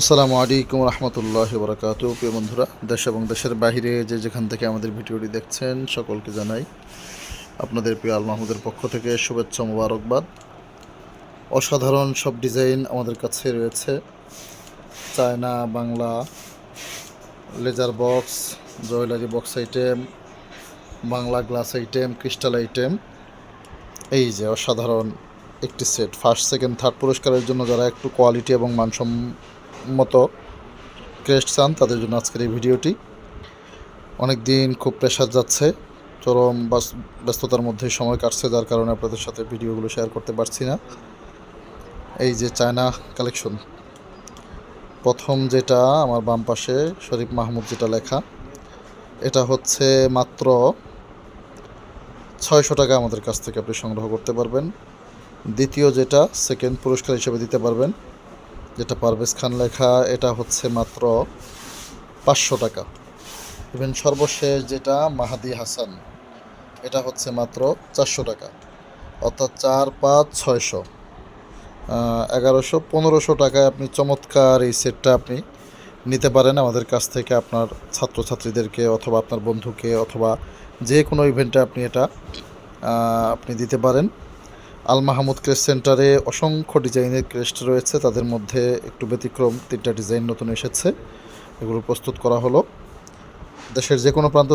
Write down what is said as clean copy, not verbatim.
আসসালামু আলাইকুম রহমতুল্লাহি বরকাতুহু। প্রিয় বন্ধুরা, দেশ এবং দেশের বাইরে যে যেখান থেকে আমাদের ভিডিওটি দেখছেন সকলকে জানাই আপনাদের প্রিয় আল মাহমুদের পক্ষ থেকে শুভেচ্ছা মোবারকবাদ। অসাধারণ সব ডিজাইন আমাদের কাছে রয়েছে। China, Bangla, laser box, jewellery box item, Bangla glass item, crystal item. এই যে অসাধারণ একটি সেট, ফার্স্ট সেকেন্ড থার্ড পুরস্কারের জন্য যারা একটু কোয়ালিটি এবং মানসম্মত ক্রেস্ট চান তাদের জন্য আজকের এই ভিডিওটি। অনেক দিন খুব প্রেশার যাচ্ছে, চরম ব্যস্ততার মধ্যে সময় কাটছে, যার কারণে আপনাদের সাথে ভিডিওগুলো শেয়ার করতে পারছি না। এই যে চায়না কালেকশন, প্রথম যেটা আমার বাম পাশে শরীফ মাহমুদ যেটা লেখা, এটা হচ্ছে মাত্র 600 টাকা আমাদের কাছ থেকে আপনি সংগ্রহ করতে পারবেন। দ্বিতীয় যেটা সেকেন্ড পুরস্কার হিসেবে দিতে পারবেন, যেটা পারভেজ খান লেখা, এটা হচ্ছে মাত্র 500 টাকা। ইভেন সর্বশেষ যেটা মাহাদি হাসান, এটা হচ্ছে মাত্র 400 টাকা। অর্থাৎ 4, 5, 600, 1100, 1500 টাকায় আপনি চমৎকার এই সেটটা আপনি নিতে পারেন আমাদের কাছ থেকে। আপনার ছাত্রছাত্রীদেরকে অথবা আপনার বন্ধুকে অথবা যে কোনো ইভেন্টে আপনি এটা আপনি দিতে পারেন। আল মাহমুদ ক্রেস্ট সেন্টারে অসংখ্য ডিজাইনের ক্রেস্ট রয়েছে, তাদের মধ্যে একটু ব্যতিক্রম 3টা ডিজাইন নতুন এসেছে, এগুলো প্রস্তুত করা হলো। দেশের যে কোনো প্রান্ত